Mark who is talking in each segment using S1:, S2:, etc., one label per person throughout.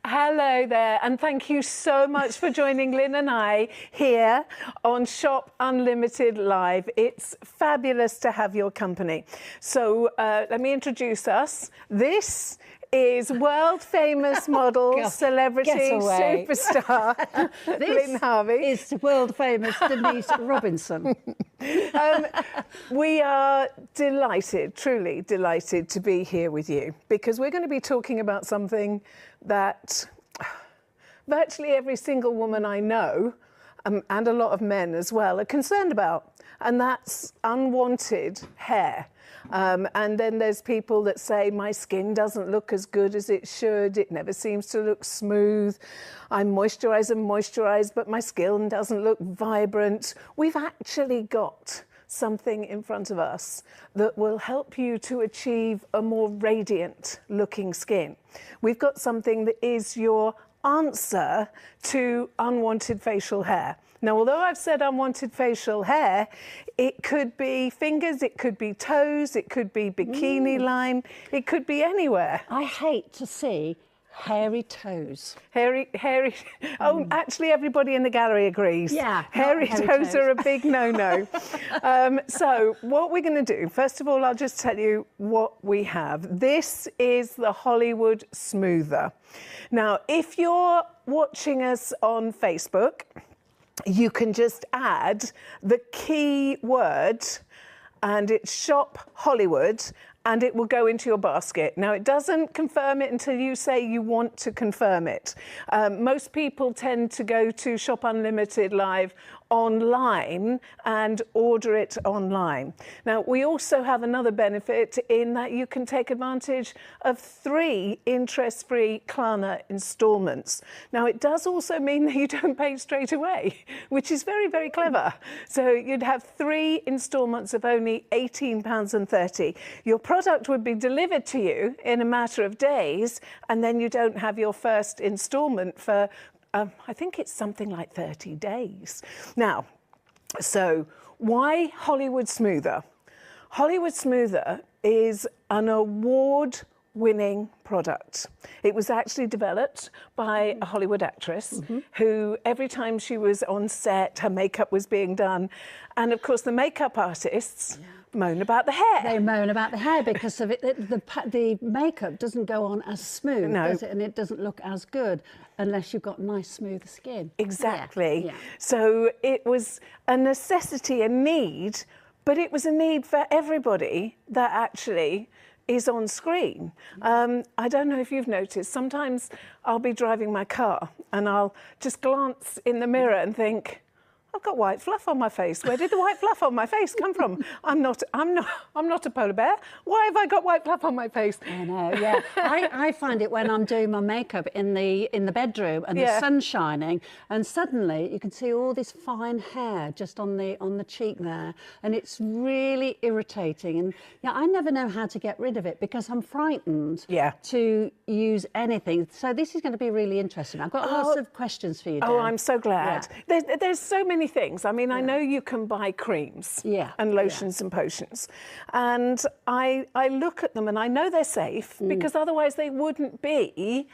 S1: Hello there, and thank you so much for joining Lynn and I here on Shop Unlimited Live. It's fabulous to have your company. So let me introduce us. This is world-famous model, celebrity, superstar, Lynn Harvey.
S2: Is world-famous Denise Robinson.
S1: We are delighted, truly delighted to be here with you, because we're going to be talking about something that virtually every single woman I know, and a lot of men as well, are concerned about, and that's unwanted hair. And then there's people that say, my skin doesn't look as good as it should, it never seems to look smooth, I moisturise, but my skin doesn't look vibrant. We've actually got something in front of us that will help you to achieve a more radiant looking skin. We've got something that is your answer to unwanted facial hair. Now, although I've said unwanted facial hair, it could be fingers, it could be toes, it could be bikini line, it could be anywhere.
S2: I hate to see hairy toes.
S1: Hairy. Oh, actually, everybody in the gallery agrees.
S2: Yeah,
S1: hairy toes are a big no-no. So what we're going to do, first of all, I'll just tell you what we have. This is the Hollywood Smoother. Now, if you're watching us on Facebook, you can just add the key word, and it's Shop Hollywood, and it will go into your basket. Now, it doesn't confirm it until you say you want to confirm it. Most people tend to go to Shop Unlimited Live online and order it online. Now, we also have another benefit in that you can take advantage of 3 interest-free Klarna installments. Now, it does also mean that you don't pay straight away, which is very, very clever. So you'd have 3 installments of only £18.30. Your product would be delivered to you in a matter of days, and then you don't have your first installment for I think it's something like 30 days. Now, so why Hollywood Smoother? Hollywood Smoother is an award-winning product. It was actually developed by a Hollywood actress who, every time she was on set, her makeup was being done. And of course, the makeup artists moan about the hair.
S2: They moan about the hair because of it. The makeup doesn't go on as smooth, does it? And it doesn't look as good unless you've got nice, smooth skin.
S1: Exactly.
S2: Yeah.
S1: So it was a necessity, a need, but it was a need for everybody that actually is on screen. I don't know if you've noticed, sometimes I'll be driving my car and I'll just glance in the mirror and think, I've got white fluff on my face. Where did the white fluff on my face come from? I'm not a polar bear. Why have I got white fluff on my face?
S2: I know, yeah. I find it when I'm doing my makeup in the bedroom and the sun's shining, and suddenly you can see all this fine hair just on the cheek there, and it's really irritating. And I never know how to get rid of it because I'm frightened to use anything. So this is going to be really interesting. I've got lots of questions for you, Dan.
S1: Oh, I'm so glad. Yeah. There's so many things. I mean, I know you can buy creams and lotions and potions, and I look at them and I know they're safe because otherwise they wouldn't be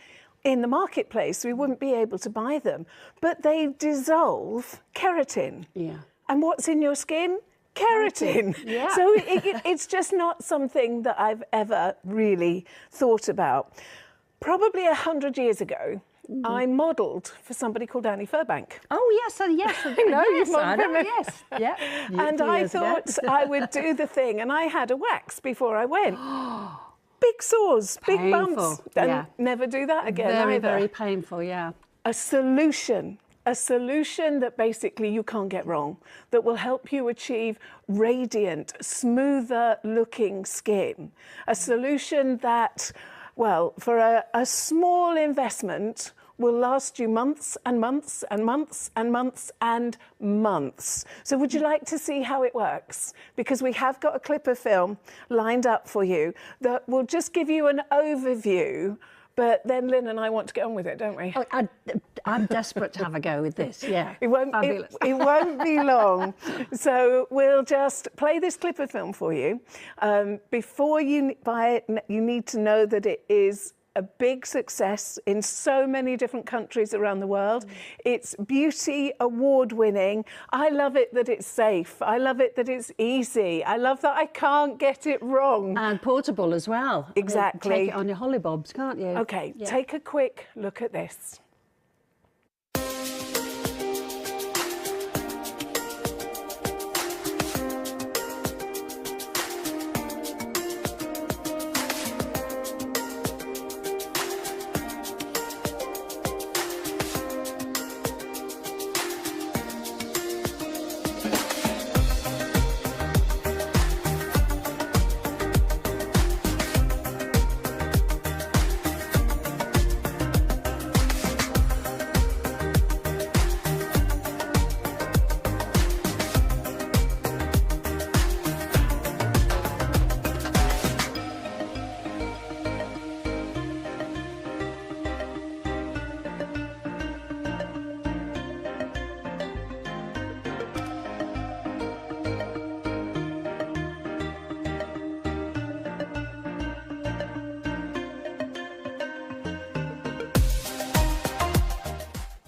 S1: in the marketplace. We wouldn't be able to buy them, but they dissolve keratin. Yeah. And what's in your skin? Keratin. Yeah. So it's just not something that I've ever really thought about. Probably 100 years ago, I modelled for somebody called Annie Furbank.
S2: Oh, yes, yes.
S1: I know,
S2: yes,
S1: you've modelled for me.
S2: Yes, yeah.
S1: And I thought I would do the thing, and I had a wax before I went. Big sores, big bumps, and never do that again
S2: Very,
S1: either.
S2: very painful, yeah.
S1: A solution that basically you can't get wrong, that will help you achieve radiant, smoother looking skin. A solution that, well, for a small investment will last you months and months and months and months and months. So would you like to see how it works? Because we have got a clip of film lined up for you that will just give you an overview, but then Lynn and I want to get on with it, don't we?
S2: Oh, I'm desperate to have a go with this, yeah.
S1: It won't be long. So we'll just play this clip of film for you. Before you buy it, you need to know that it is a big success in so many different countries around the world. It's beauty award winning. I love it that it's safe. I love it that it's easy. I love that I can't get it wrong.
S2: And portable as well.
S1: Exactly.
S2: Take it on your hollybobs, can't you?
S1: Okay, take a quick look at this.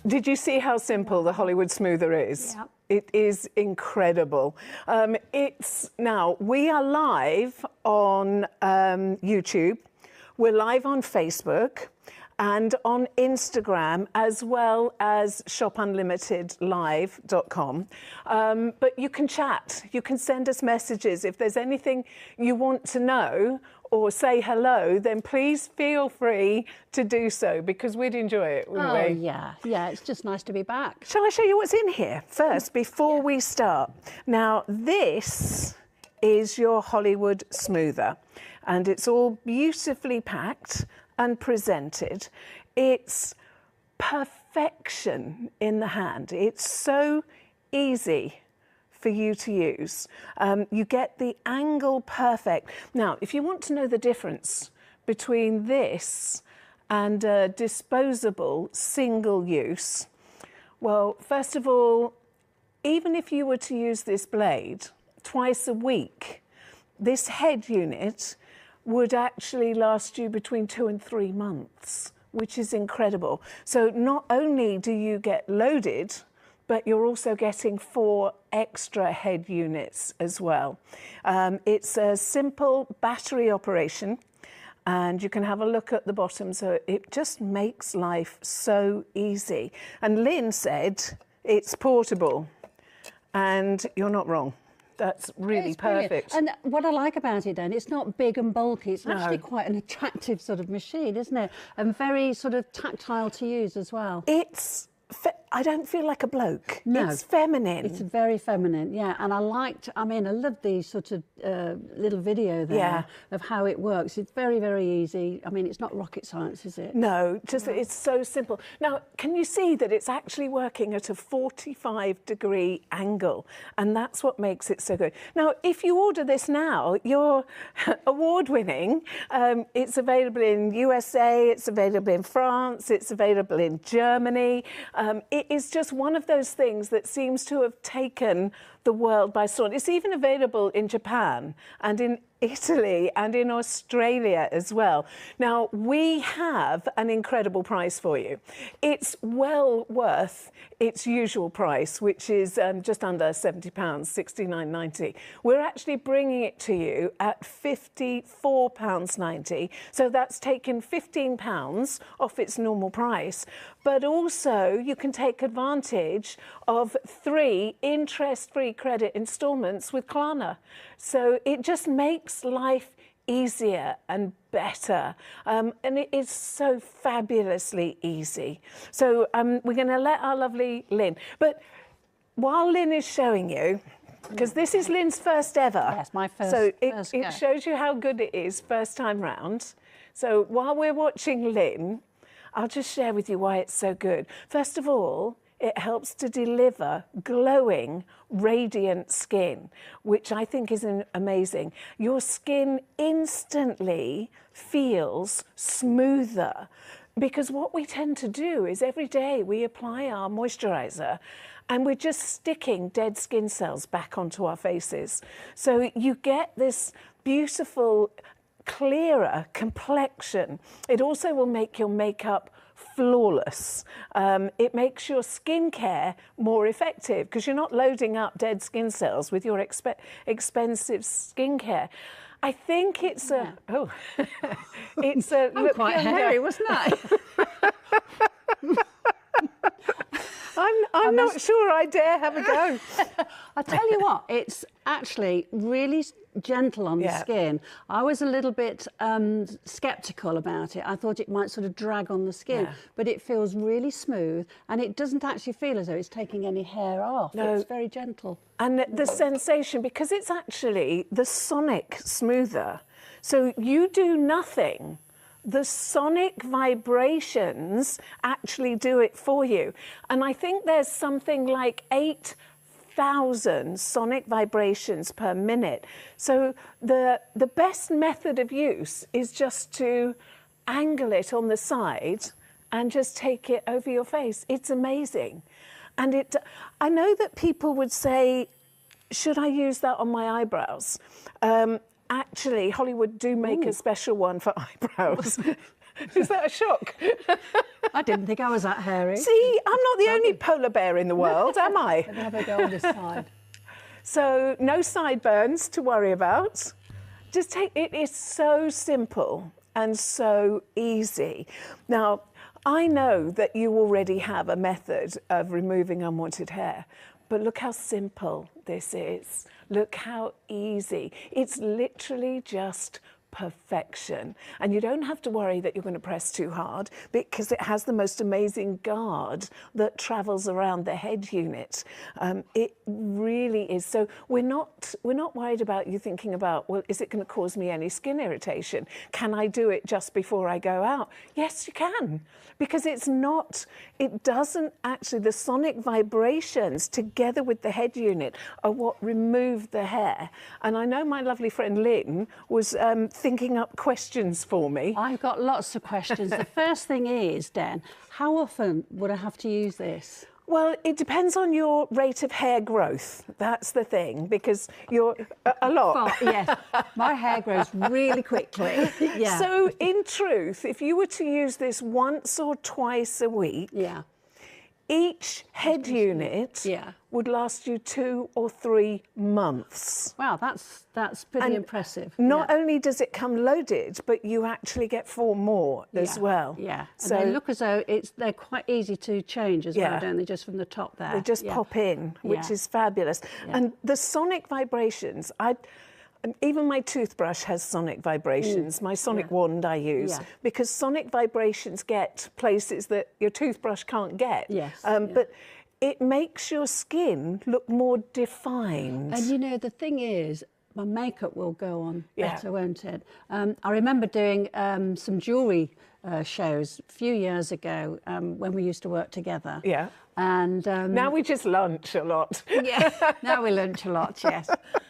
S1: Did you see how simple the Hollywood Smoother is?
S2: Yeah.
S1: It is incredible. Now, we are live on YouTube, we're live on Facebook and on Instagram, as well as shopunlimitedlive.com. But you can chat, you can send us messages. If there's anything you want to know or say hello, then please feel free to do so, because we'd enjoy it, wouldn't we?
S2: Yeah, it's just nice to be back.
S1: Shall I show you what's in here first, before we start? Now, this is your Hollywood Smoother, and it's all beautifully packed and presented. It's perfection in the hand. It's so easy for you to use. You get the angle perfect. Now, if you want to know the difference between this and a disposable single use, well, first of all, even if you were to use this blade twice a week, this head unit would actually last you between 2 and 3 months, which is incredible. So not only do you get loaded, but you're also getting 4 extra head units as well. It's a simple battery operation, and you can have a look at the bottom. So it just makes life so easy. And Lynn said it's portable, and you're not wrong. That's really perfect.
S2: And what I like about it then, it's not big and bulky. It's actually quite an attractive sort of machine, isn't it? And very sort of tactile to use as well.
S1: I don't feel like a bloke.
S2: No.
S1: It's feminine.
S2: It's very feminine, yeah. And I love the sort of little video there of how it works. It's very, very easy. I mean, it's not rocket science, is it?
S1: No, just it's so simple. Now, can you see that it's actually working at a 45-degree angle? And that's what makes it so good. Now, if you order this now, you're award-winning. It's available in USA, it's available in France, it's available in Germany. It is just one of those things that seems to have taken the world by storm. It's even available in Japan and in Italy and in Australia as well. Now, we have an incredible price for you. It's well worth its usual price, which is just under £70, £69.90. We're actually bringing it to you at £54.90. So that's taken £15 off its normal price. But also, you can take advantage of 3 interest-free credit instalments with Klarna. So it just makes life easier and better. And it is so fabulously easy. So we're going to let our lovely Lynn. But while Lynn is showing you, because this is Lynn's first ever.
S2: Yes, my first.
S1: So
S2: it
S1: shows you how good it is first time round. So while we're watching Lynn, I'll just share with you why it's so good. First of all, it helps to deliver glowing, radiant skin, which I think is amazing. Your skin instantly feels smoother, because what we tend to do is every day we apply our moisturiser and we're just sticking dead skin cells back onto our faces. So you get this beautiful clearer complexion. It also will make your makeup flawless. It makes your skincare more effective because you're not loading up dead skin cells with your expensive skincare. I think it's a, oh, it's a,
S2: I'm quite hairy, wasn't I?
S1: I'm not sure I dare have a go.
S2: I tell you what, it's actually really gentle on the skin. I was a little bit sceptical about it. I thought it might sort of drag on the skin, but it feels really smooth and it doesn't actually feel as though it's taking any hair off. No. It's very gentle.
S1: And the sensation, because it's actually the sonic smoother, so you do nothing. The sonic vibrations actually do it for you. And I think there's something like 8,000 sonic vibrations per minute. So the best method of use is just to angle it on the side and just take it over your face. It's amazing. And I know that people would say, should I use that on my eyebrows? Actually, Hollywood do make a special one for eyebrows. Is that a shock?
S2: I didn't think I was that hairy.
S1: See, I'm not the only polar bear in the world, am I?
S2: Let me have a go on this side.
S1: So, no sideburns to worry about. Just take it. Is so simple and so easy. Now, I know that you already have a method of removing unwanted hair, but look how simple this is. Look how easy. It's literally just perfection. And you don't have to worry that you're going to press too hard because it has the most amazing guard that travels around the head unit. It really is. So we're not worried about you thinking about, well, is it going to cause me any skin irritation? Can I do it just before I go out? Yes, you can. Because it doesn't actually, the sonic vibrations together with the head unit are what remove the hair. And I know my lovely friend Lynn was thinking up questions for me.
S2: I've got lots of questions. The first thing is, Dan, how often would I have to use this?
S1: Well, it depends on your rate of hair growth. That's the thing, because you're a lot.
S2: Yes, my hair grows really quickly. Yeah.
S1: So, in truth, if you were to use this once or twice a week, each head unit would last you 2 or 3 months.
S2: Wow, that's pretty impressive.
S1: Not only does it come loaded, but you actually get 4 more as well.
S2: Yeah, so and they look as though they're quite easy to change as well, don't they? Just from the top there.
S1: They just pop in, which is fabulous. And the sonic vibrations, even my toothbrush has sonic vibrations. My sonic wand I use because sonic vibrations get places that your toothbrush can't get.
S2: Yes.
S1: But it makes your skin look more defined.
S2: And you know, the thing is, my makeup will go on better, won't it? I remember doing some jewellery shows a few years ago when we used to work together.
S1: Yeah.
S2: And
S1: now we just lunch a lot.
S2: Now we lunch a lot, yes.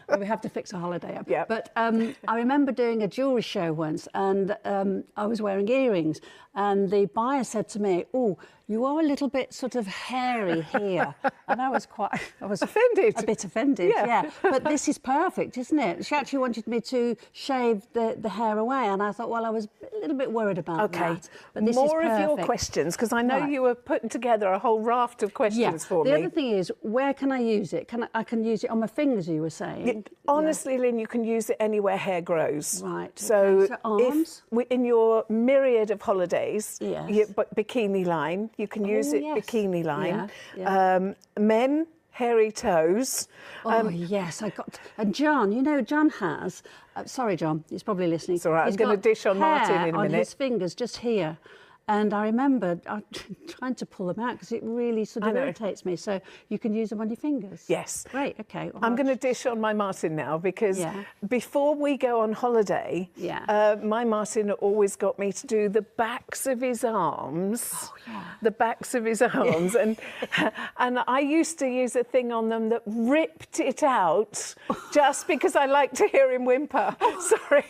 S2: And we have to fix a holiday up.
S1: Yeah.
S2: But I remember doing a jewellery show once and I was wearing earrings and the buyer said to me, "Oh, you are a little bit sort of hairy here." And I was
S1: offended.
S2: A bit offended, yeah. But this is perfect, isn't it? She actually wanted me to shave the hair away and I thought, well, I was a little bit worried about that. But this
S1: more
S2: is
S1: of your questions, because I know you were putting together a whole raft of questions for me.
S2: The other thing is, where can I use it? I can use it on my fingers, you were saying?
S1: Honestly, Lynn, you can use it anywhere hair grows.
S2: Right.
S1: So,
S2: arms?
S1: In your myriad of holidays, bikini line, you can use it bikini line. Men, hairy toes.
S2: Yes, I got... And John, you know, John has... sorry, John, he's probably listening.
S1: It's all right, I'm going to dish on Martin in a minute.
S2: On his fingers, just here. And I remember trying to pull them out because it really sort of irritates me. So you can use them on your fingers.
S1: Yes.
S2: Great, OK. Well,
S1: I'm going to dish on my Martin now because before we go on holiday, my Martin always got me to do the backs of his arms. Oh, yeah. The backs of his arms. And I used to use a thing on them that ripped it out just because I like to hear him whimper. Sorry.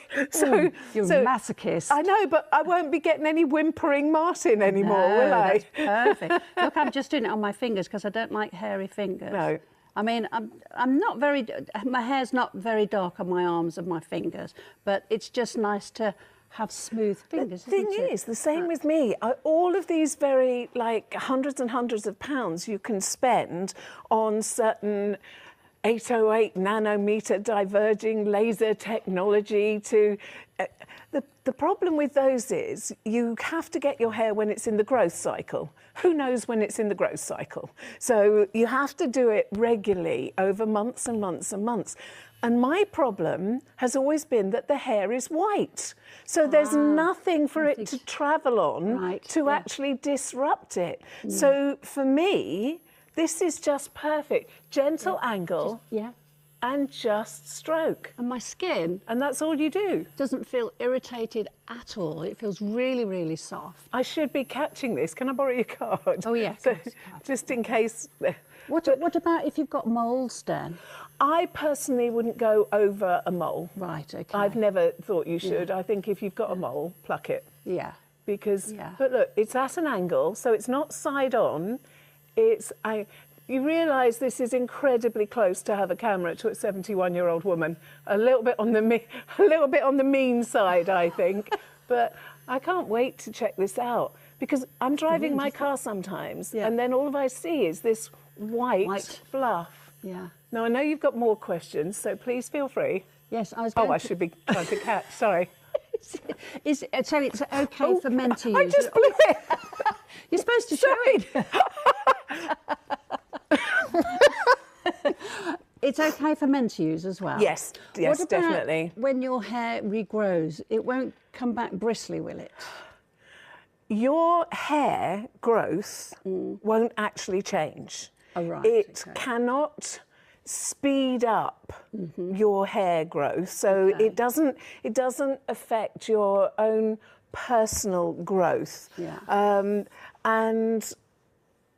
S2: You're a masochist.
S1: I know, but I won't be getting any whimpering Martin anymore, will I?
S2: That's perfect. Look, I'm just doing it on my fingers because I don't like hairy fingers.
S1: No.
S2: I mean, I'm not very, my hair's not very dark on my arms and my fingers, but it's just nice to have smooth fingers.
S1: The thing is, the same with me. All of these very, like, hundreds and hundreds of pounds you can spend on certain 808 nanometer diverging laser technology to... The problem with those is you have to get your hair when it's in the growth cycle. Who knows when it's in the growth cycle? So you have to do it regularly over months and months and months. And my problem has always been that the hair is white. So there's nothing for it to travel on to actually disrupt it. So for me, this is just perfect. Gentle angle. And just stroke.
S2: And my skin...
S1: And that's all you do.
S2: Doesn't feel irritated at all. It feels really, really soft.
S1: I should be catching this. Can I borrow your card?
S2: Oh, yeah.
S1: So, just in case...
S2: What about if you've got moles, Dan?
S1: I personally wouldn't go over a mole.
S2: Right, OK.
S1: I've never thought you should. I think if you've got a mole, pluck it.
S2: Yeah.
S1: Because, but look, it's at an angle, so it's not side on. It's... You realise this is incredibly close to have a camera to a 71-year-old woman. A little bit on the mean side, I think. But I can't wait to check this out because I'm driving my car sometimes, and then all I see is this white fluff.
S2: Yeah.
S1: Now I know you've got more questions, so please feel free.
S2: Yes, I was.
S1: I should be trying to catch. Sorry.
S2: So it's okay for men to use.
S1: I just blew it.
S2: You're supposed to show it. It's okay for men to use as well?
S1: Yes,
S2: what about
S1: definitely.
S2: When your hair regrows, it won't come back bristly, will it?
S1: Your hair growth won't actually change.
S2: Oh, right.
S1: It cannot speed up your hair growth, so it doesn't affect your own personal growth.
S2: Yeah.
S1: And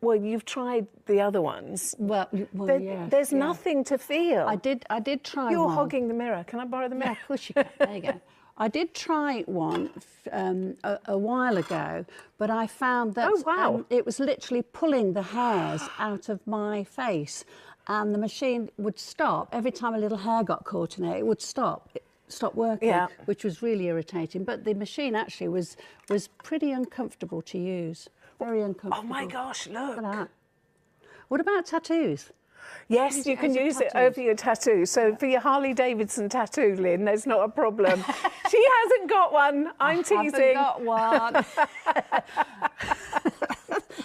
S1: well, you've tried the other ones.
S2: Well, yes,
S1: there's nothing to feel.
S2: I did try.
S1: You're
S2: one.
S1: hogging the mirror. Can I borrow the mirror?
S2: Yeah, of course you can. There you go. I did try one a while ago, but I found that it was literally pulling the hairs out of my face, and the machine would stop every time a little hair got caught in it. It would stop working, which was really irritating. But the machine actually was pretty uncomfortable to use. Very uncomfortable.
S1: Oh my gosh, look.
S2: Look at that. What about tattoos?
S1: Yes, you can use it over your tattoo. So for your Harley Davidson tattoo, Lynn, there's not a problem. She hasn't got one. I'm teasing.
S2: I haven't got one.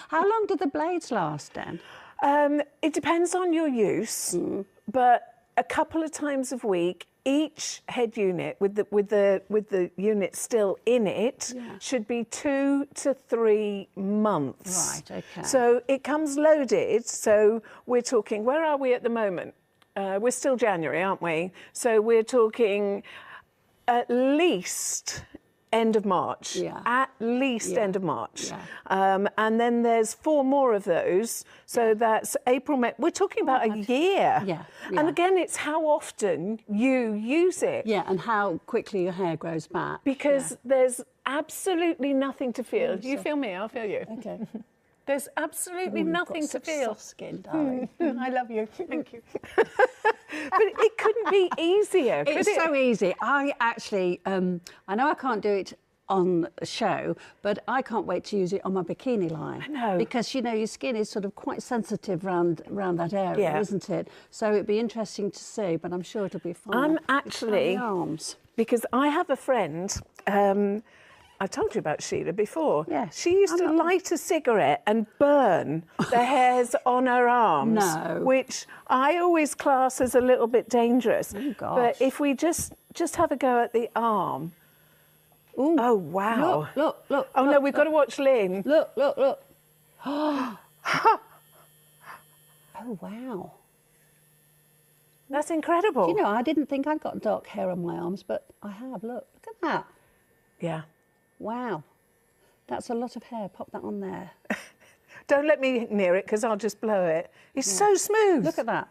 S2: How long do the blades last, Dan?
S1: It depends on your use, but a couple of times a week. Each head unit with the unit still in it should be 2 to 3 months.
S2: Right, okay.
S1: So it comes loaded. So we're talking, where are we at the moment? We're still January, aren't we? So we're talking at least end of March.
S2: Yeah.
S1: At least end of March.
S2: Yeah.
S1: And then there's 4 more of those. So that's April, May. We're talking about a year.
S2: Yeah.
S1: And again, it's how often you use it.
S2: Yeah, and how quickly your hair grows back.
S1: Because there's absolutely nothing to feel. You feel me, I'll feel you.
S2: Okay.
S1: There's absolutely nothing to feel.
S2: Soft skin, darling.
S1: I love you. Thank you. But it couldn't be easier, could it?
S2: It's so easy. I actually, I know I can't do it on a show, but I can't wait to use it on my bikini line.
S1: I know.
S2: Because, you know, your skin is sort of quite sensitive around that area, isn't it? So it'd be interesting to see, but I'm sure it'll be fun.
S1: I'm actually,
S2: arms.
S1: because I have a friend, I told you about Sheila before.
S2: Yes.
S1: She used to light a cigarette and burn the hairs on her arms.
S2: No.
S1: Which I always class as a little bit dangerous.
S2: Oh, gosh.
S1: But if we just have a go at the arm.
S2: Ooh.
S1: Oh, wow.
S2: Look.
S1: Oh, no, we've got to watch Lynn.
S2: Look. Oh, wow.
S1: That's incredible.
S2: You know, I didn't think I'd got dark hair on my arms, but I have. Look at that.
S1: Yeah.
S2: Wow. That's a lot of hair. Pop that on there.
S1: Don't let me near it because I'll just blow it. It's so smooth.
S2: Look at that.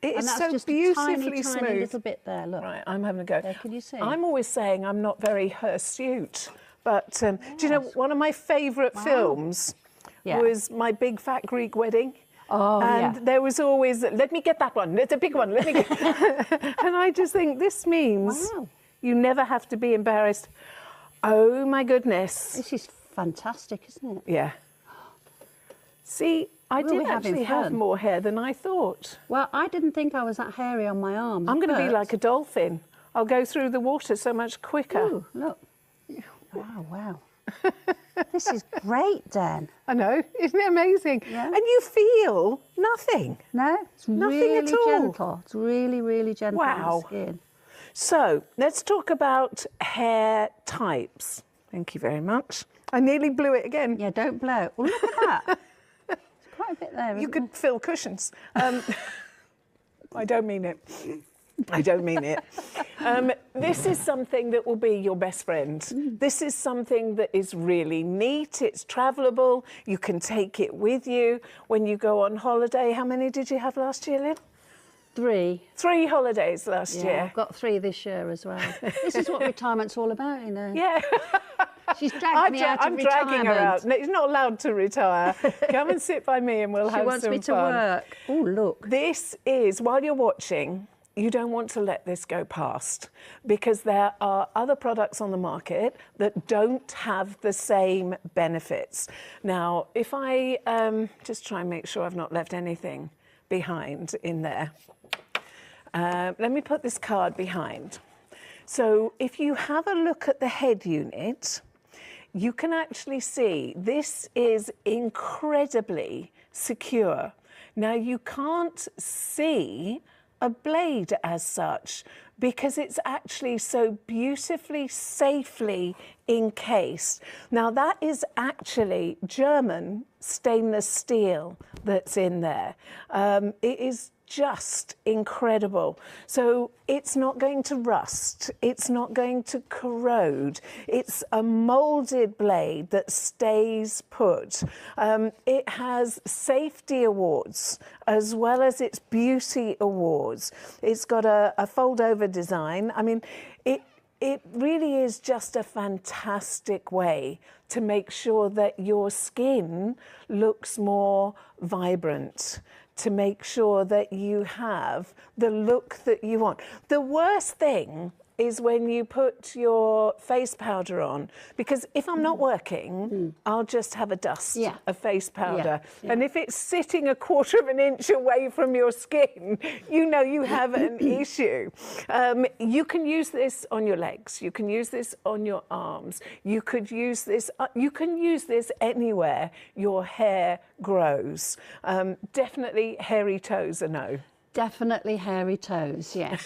S1: It is so
S2: just
S1: beautifully
S2: a
S1: smooth.
S2: tiny little bit there, look.
S1: Right, I'm having a go.
S2: There, can you see?
S1: I'm always saying I'm not very hirsute, but do you know, one of my favourite films was My Big Fat Greek Wedding.
S2: Oh,
S1: and
S2: yeah.
S1: there was always, let me get that one, it's a big one, let me get... And I just think this means you never have to be embarrassed. Oh my goodness.
S2: This is fantastic, isn't it?
S1: Yeah. See, I
S2: Well,
S1: did
S2: we're having
S1: actually have
S2: fun.
S1: more hair than I thought.
S2: Well, I didn't think I was that hairy on my arms.
S1: I'm going to be
S2: but-
S1: like a dolphin. I'll go through the water so much quicker.
S2: Ooh, look. Wow, wow. This is great, Dan.
S1: I know, isn't it amazing?
S2: Yeah.
S1: And you feel nothing.
S2: No, it's
S1: Nothing
S2: really
S1: at all.
S2: gentle. It's really, really gentle on
S1: Wow.
S2: the skin.
S1: So let's talk about hair types. Thank you very much. I nearly blew it again.
S2: Yeah, don't blow. Well, look at that. There's quite a bit there.
S1: You
S2: isn't
S1: could fill cushions. I don't mean it. I don't mean it. This is something that will be your best friend. This is something that is really neat. It's travelable. You can take it with you when you go on holiday. How many did you have last year, Lynn?
S2: 3.
S1: 3 holidays last
S2: Yeah,
S1: year.
S2: I've got 3 this year as well. This is what retirement's all about, you know.
S1: Yeah.
S2: She's dragged me out of
S1: I'm
S2: retirement.
S1: dragging her out. No, she's not allowed to retire. Come and sit by me and we'll have
S2: She wants
S1: some
S2: me to
S1: fun.
S2: work. Oh, look.
S1: This is, while you're watching, you don't want to let this go past because there are other products on the market that don't have the same benefits. Now, if I just try and make sure I've not left anything behind in there. Let me put this card behind. So if you have a look at the head unit, you can actually see this is incredibly secure. Now, you can't see a blade as such because it's actually so beautifully, safely encased. Now, that is actually German stainless steel that's in there. It is just incredible. So it's not going to rust, it's not going to corrode, it's a molded blade that stays put. It has safety awards as well as its beauty awards. It's got a fold-over design. I mean, it really is just a fantastic way to make sure that your skin looks more vibrant, to make sure that you have the look that you want. The worst thing is when you put your face powder on, because if I'm not working, I'll just have a dust of face powder.
S2: Yeah.
S1: And if it's sitting 1/4 of an inch away from your skin, you know you have an issue. You can use this on your legs. You can use this on your arms. You could use this, you can use this anywhere your hair grows. Definitely hairy toes are no.
S2: Definitely hairy toes, yes.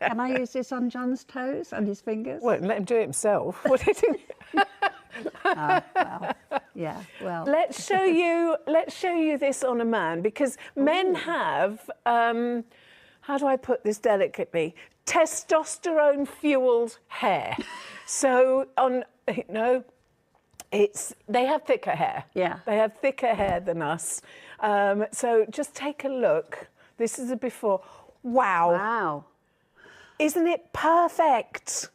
S2: Can I use this on John's toes and his fingers?
S1: Won't let him do it himself. What is it?
S2: Well, yeah, well.
S1: Let's show you this on a man, because men have, how do I put this delicately? Testosterone fueled hair. So they have thicker hair.
S2: Yeah.
S1: They have thicker hair than us. So just take a look. This is a before. Wow.
S2: Wow.
S1: Isn't it perfect?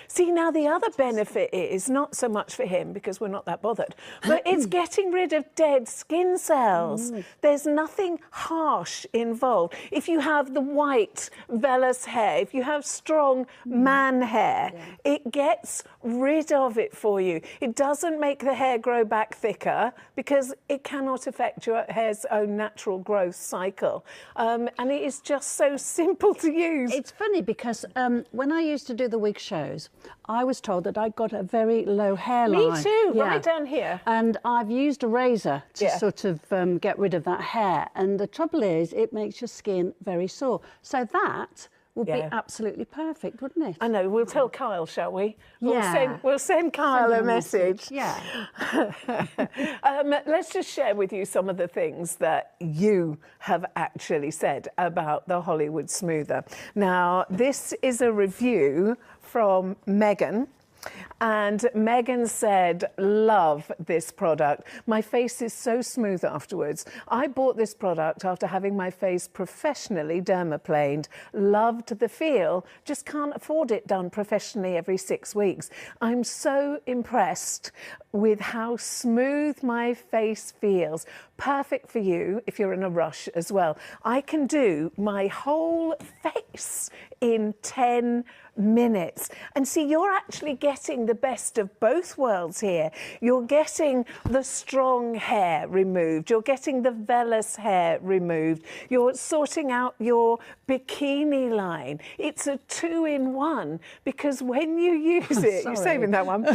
S1: See, now the other benefit is not so much for him because we're not that bothered, but it's getting rid of dead skin cells. There's nothing harsh involved. If you have the white vellus hair, if you have strong man hair, it gets rid of it for you. It doesn't make the hair grow back thicker because it cannot affect your hair's own natural growth cycle. And it is just so simple to use.
S2: It's funny because when I used to do the wig shows, I was told that I got a very low hairline.
S1: Me too, right down here.
S2: And I've used a razor to
S1: Yeah.
S2: sort of get rid of that hair. And the trouble is, it makes your skin very sore. So that would be absolutely perfect, wouldn't it?
S1: I know, we'll tell Kyle, shall we?
S2: Yeah.
S1: We'll send Kyle a message.
S2: Yeah.
S1: Let's just share with you some of the things that you have actually said about the Hollywood Smoother. Now, this is a review from Megan. And Megan said, love this product. My face is so smooth afterwards. I bought this product after having my face professionally dermaplaned. Loved the feel, just can't afford it done professionally every 6 weeks. I'm so impressed with how smooth my face feels. Perfect for you if you're in a rush as well. I can do my whole face in 10 minutes. And see, you're actually getting the best of both worlds here. You're getting the strong hair removed. You're getting the vellus hair removed. You're sorting out your bikini line. It's a 2-in-1 because when you use it, you're saving that one.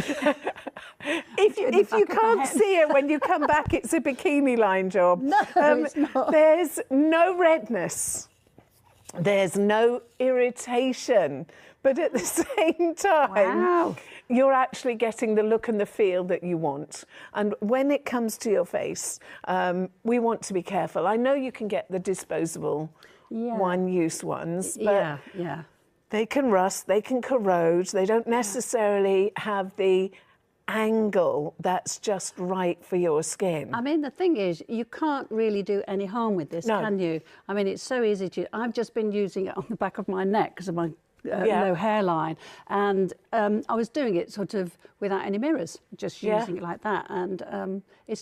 S1: If you can't see it when you come back, it's a bikini line job.
S2: No, it's not.
S1: There's no redness. There's no irritation. But at the same time,
S2: wow,
S1: you're actually getting the look and the feel that you want. And when it comes to your face, we want to be careful. I know you can get the disposable one-use ones, but they can rust, they can corrode, they don't necessarily have the angle that's just right for your skin.
S2: I mean, the thing is, you can't really do any harm with this, can you? I mean, it's so easy to... I've just been using it on the back of my neck because of my low hairline, and I was doing it sort of without any mirrors, just using it like that, and it's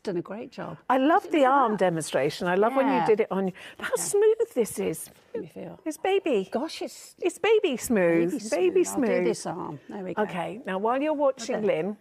S2: done a great job.
S1: I love the arm demonstration. I love when you did it on. How smooth this is.
S2: Let me feel.
S1: It's baby.
S2: Gosh, it's
S1: baby smooth. Baby smooth.
S2: I'll do this arm. There we go.
S1: Okay, now while you're watching Lynn,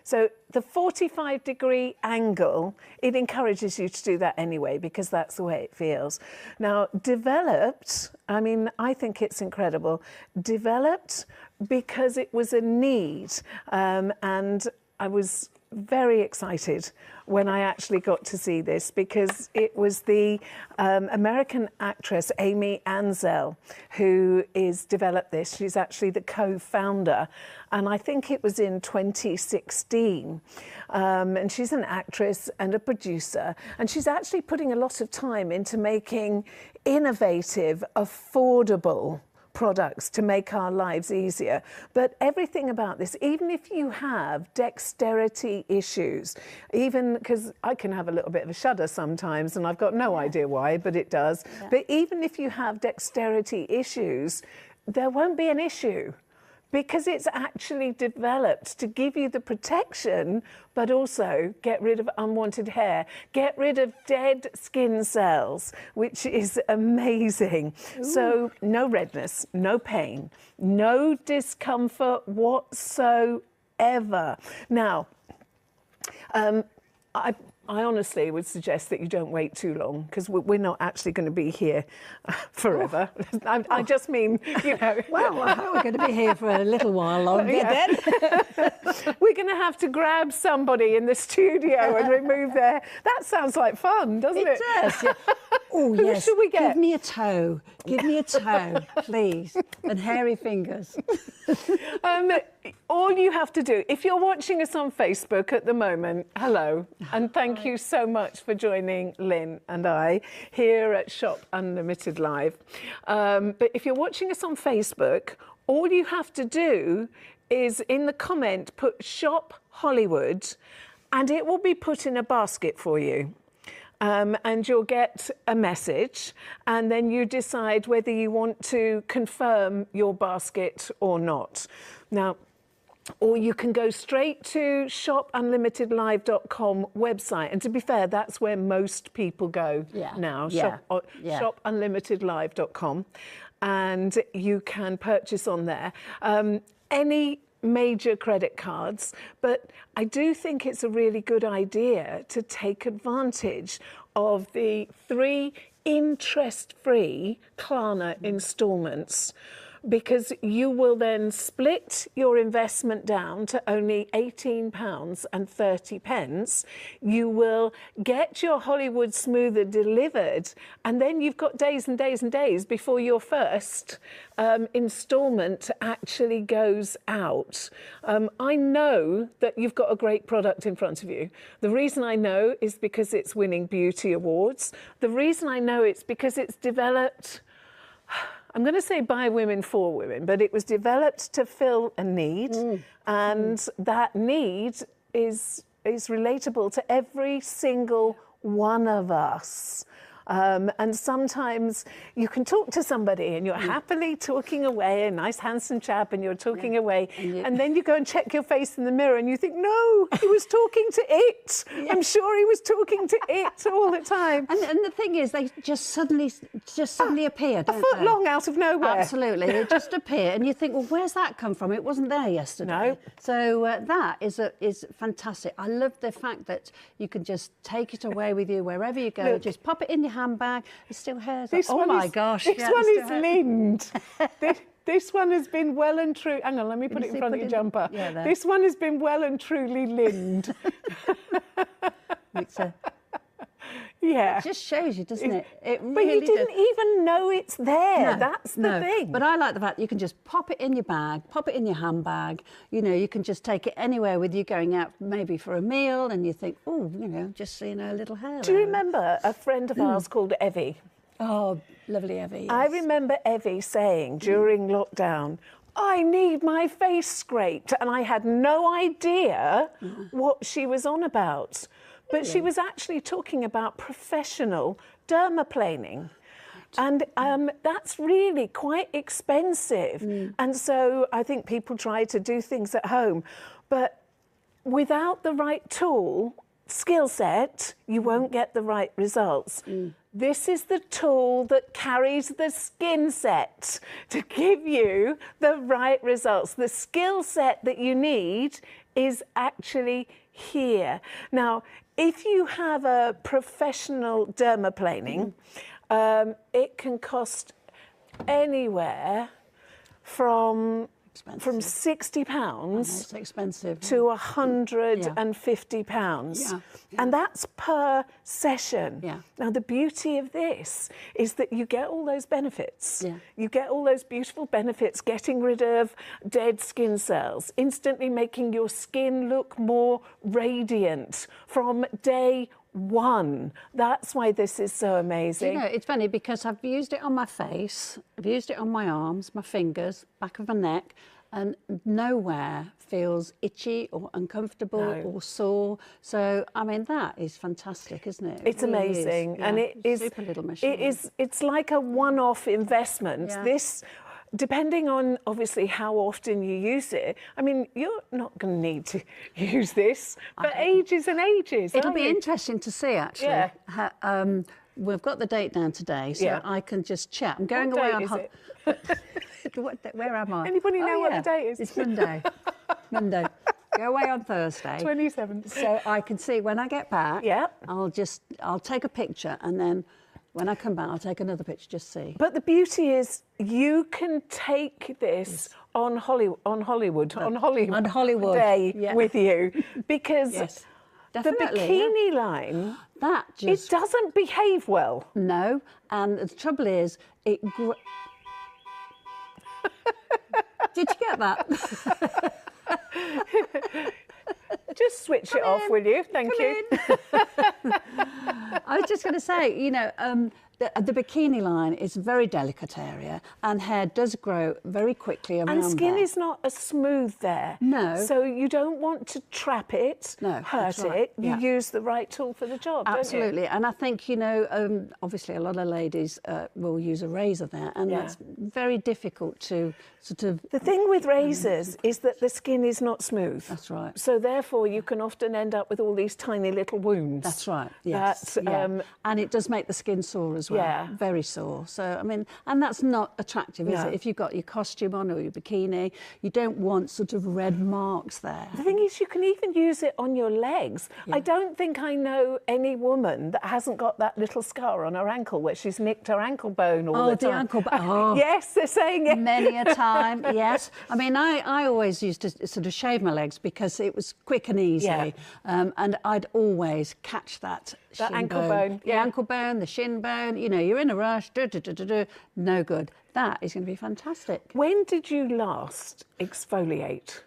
S1: so the 45-degree angle, it encourages you to do that anyway because that's the way it feels. Now, developed, I mean, I think it's incredible. Developed because it was a need, and I was very excited when I actually got to see this because it was the American actress Amy Ansel who is developed this. She's actually the co-founder, and I think it was in 2016. And she's an actress and a producer, and she's actually putting a lot of time into making innovative, affordable products to make our lives easier. But everything about this, even if you have dexterity issues, even because I can have a little bit of a shudder sometimes and I've got no idea why, but it does. But even if you have dexterity issues, there won't be an issue because it's actually developed to give you the protection, but also get rid of unwanted hair, get rid of dead skin cells, which is amazing. Ooh. So no redness, no pain, no discomfort whatsoever. Now, I honestly would suggest that you don't wait too long because we're not actually going to be here forever. I just mean, you know.
S2: Well, we're going to be here for a little while longer then.
S1: We're going to have to grab somebody in the studio and remove their... That sounds like fun, doesn't it?
S2: It does, yeah. Oh,
S1: Who
S2: yes.
S1: should we get?
S2: Give me a toe. Give me a toe, please. And hairy fingers.
S1: All you have to do, if you're watching us on Facebook at the moment, hello, and thank you so much for joining Lynn and I here at Shop Unlimited Live. But if you're watching us on Facebook, all you have to do is in the comment put Shop Hollywood and it will be put in a basket for you. And you'll get a message and then you decide whether you want to confirm your basket or not. Now, or you can go straight to shopunlimitedlive.com website. And to be fair, that's where most people go now, shopunlimitedlive.com. And you can purchase on there. Any major credit cards, but I do think it's a really good idea to take advantage of the 3 interest-free Klarna installments, because you will then split your investment down to only £18.30. You will get your Hollywood Smoother delivered, and then you've got days and days and days before your first instalment actually goes out. I know that you've got a great product in front of you. The reason I know is because it's winning beauty awards. The reason I know it's because it's developed... I'm going to say by women for women, but it was developed to fill a need, and that need is relatable to every single one of us. And sometimes you can talk to somebody and you're happily talking away, a nice handsome chap, and you're talking away, and then you go and check your face in the mirror and you think, no, he was talking to it. I'm sure he was talking to it all the time.
S2: And the thing is, they just suddenly appear, don't
S1: a foot
S2: they?
S1: long out of nowhere.
S2: Absolutely, they just appear, and you think, well, where's that come from? It wasn't there yesterday.
S1: No.
S2: So that is fantastic. I love the fact that you can just take it away with you wherever you go.
S1: Look,
S2: just pop it in your handbag. It still hairs.
S1: Oh
S2: my gosh!
S1: This one is lind. This one has been well and true. Hang on, let me put it in front of your jumper.
S2: Yeah,
S1: this one has been well and truly lind. Yeah.
S2: It just shows you, doesn't it? It really
S1: but you didn't even know it's there.
S2: No,
S1: That's the thing.
S2: But I like the fact you can just pop it in your bag, pop it in your handbag. You know, you can just take it anywhere with you, going out maybe for a meal, and you think, oh, you know, just seeing her little hair.
S1: Do you remember a friend of ours called Evie?
S2: Oh, lovely Evie. Yes.
S1: I remember Evie saying during lockdown, I need my face scraped. And I had no idea what she was on about. But she was actually talking about professional dermaplaning. And that's really quite expensive. And so I think people try to do things at home. But without the right tool, skill set, you won't get the right results. This is the tool that carries the skin set to give you the right results. The skill set that you need is actually here. Now, if you have a professional dermaplaning, it can cost anywhere from £60
S2: it's expensive.
S1: to £150.
S2: Yeah.
S1: And that's per session.
S2: Yeah.
S1: Now, the beauty of this is that you get all those benefits.
S2: Yeah.
S1: You get all those beautiful benefits, getting rid of dead skin cells, instantly making your skin look more radiant from day one. That's why this is so amazing.
S2: You know, it's funny because I've used it on my face, I've used it on my arms, my fingers, back of my neck, and nowhere feels itchy or uncomfortable or sore. So, I mean, that is fantastic, isn't it?
S1: It's
S2: really
S1: amazing.
S2: Is. Yeah,
S1: and it is
S2: super little machine.
S1: It's like a one-off investment.
S2: Yeah.
S1: This, depending on obviously how often you use it, I mean, you're not going to need to use this for ages and ages.
S2: It'll be interesting to see, actually.
S1: Yeah.
S2: We've got the date down today, so I can just chat. I'm going away on holiday. Where am I?
S1: Anybody know what the date is?
S2: It's Monday. Monday. Go away on Thursday.
S1: 27th.
S2: So I can see when I get back.
S1: Yeah.
S2: I'll take a picture, and then when I come back, I'll take another picture, just see.
S1: But the beauty is you can take this on Hollywood Day with you, because the bikini line, it doesn't behave well.
S2: No, and the trouble is, Did you get that?
S1: Just switch it off, will you? Thank you.
S2: I was just going to say, you know, the bikini line is a very delicate area, and hair does grow very quickly around
S1: And skin
S2: there.
S1: is not as smooth there.
S2: No.
S1: So you don't want to trap it, hurt it. You use the right tool for the job,
S2: Absolutely.
S1: don't you?
S2: And I think, you know, obviously a lot of ladies will use a razor there, and it's very difficult to sort of...
S1: The thing with razors is that the skin is not smooth.
S2: That's right.
S1: So therefore you can often end up with all these tiny little wounds.
S2: That's right, yes. And it does make the skin sore as well, very sore. So, I mean, and that's not attractive, is it? If you've got your costume on or your bikini, you don't want sort of red marks there.
S1: The thing is, you can even use it on your legs. I don't think I know any woman that hasn't got that little scar on her ankle where she's nicked her ankle bone all the time.
S2: The ankle bone. Oh.
S1: Yes, they're saying it.
S2: Many a time, yes. I mean, I always used to sort of shave my legs because it was quick and easy. And I'd always catch that
S1: ankle bone.
S2: The ankle bone, the shin bone. You know, you're in a rush. No good. That is going to be fantastic.
S1: When did you last exfoliate?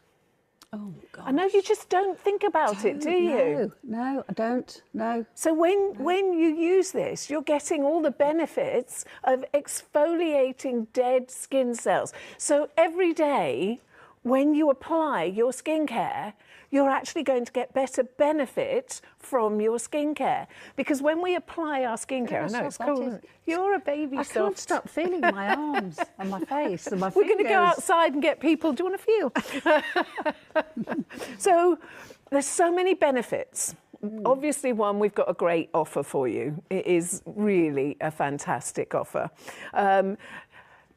S2: Oh, God.
S1: I know you just don't think about it, do you?
S2: No, I don't. No.
S1: So when you use this, you're getting all the benefits of exfoliating dead skin cells. So every day when you apply your skincare, you're actually going to get better benefit from your skincare. Because when we apply our skincare, I know it's cool. You're a baby soft.
S2: I can't stop feeling my arms and my face and my fingers.
S1: We're going to go outside and get people. Do you want to feel? So there's so many benefits. Obviously, one, we've got a great offer for you. It is really a fantastic offer.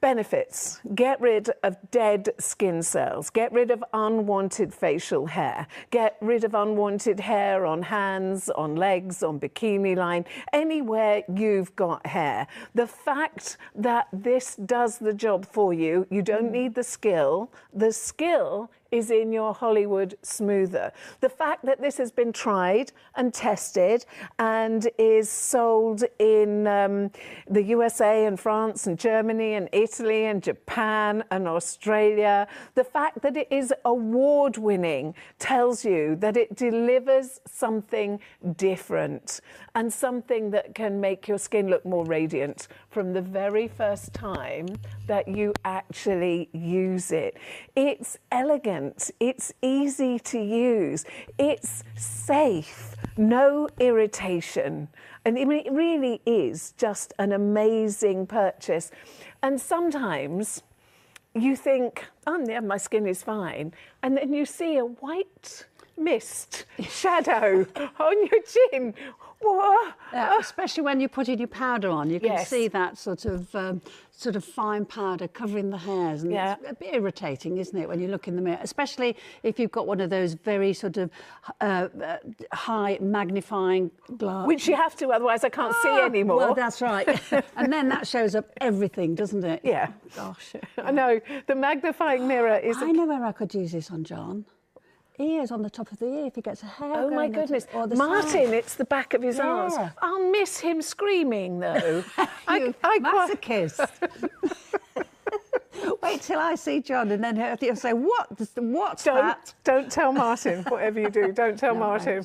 S1: Benefits: get rid of dead skin cells, get rid of unwanted facial hair, get rid of unwanted hair on hands, on legs, on bikini line, anywhere you've got hair. The fact that this does the job for you, you don't need the skill. The skill is in your Hollywood smoother. The fact that this has been tried and tested and is sold in the USA and France and Germany and Italy and Japan and Australia, the fact that it is award-winning tells you that it delivers something different and something that can make your skin look more radiant from the very first time that you actually use it. It's elegant, it's easy to use, it's safe, no irritation. And I mean, it really is just an amazing purchase. And sometimes you think, oh yeah, my skin is fine. And then you see a white mist shadow on your chin.
S2: Yeah, especially when you're putting your powder on, you can see that sort of fine powder covering the hairs, and it's a bit irritating, isn't it, when you look in the mirror, especially if you've got one of those very sort of high magnifying glass.
S1: Which you have to, otherwise I can't see anymore.
S2: Well, that's right. And then that shows up everything, doesn't it?
S1: Yeah.
S2: Gosh.
S1: I know. The magnifying mirror is...
S2: I know where I could use this on John. Ears on the top of the ear if he gets a hair.
S1: Oh my goodness. Martin,
S2: side.
S1: it's the back of his arms. I'll miss him screaming though.
S2: You masochist. Wait till I see John and then he'll say, what's that?
S1: Don't tell Martin, whatever you do, don't tell Martin.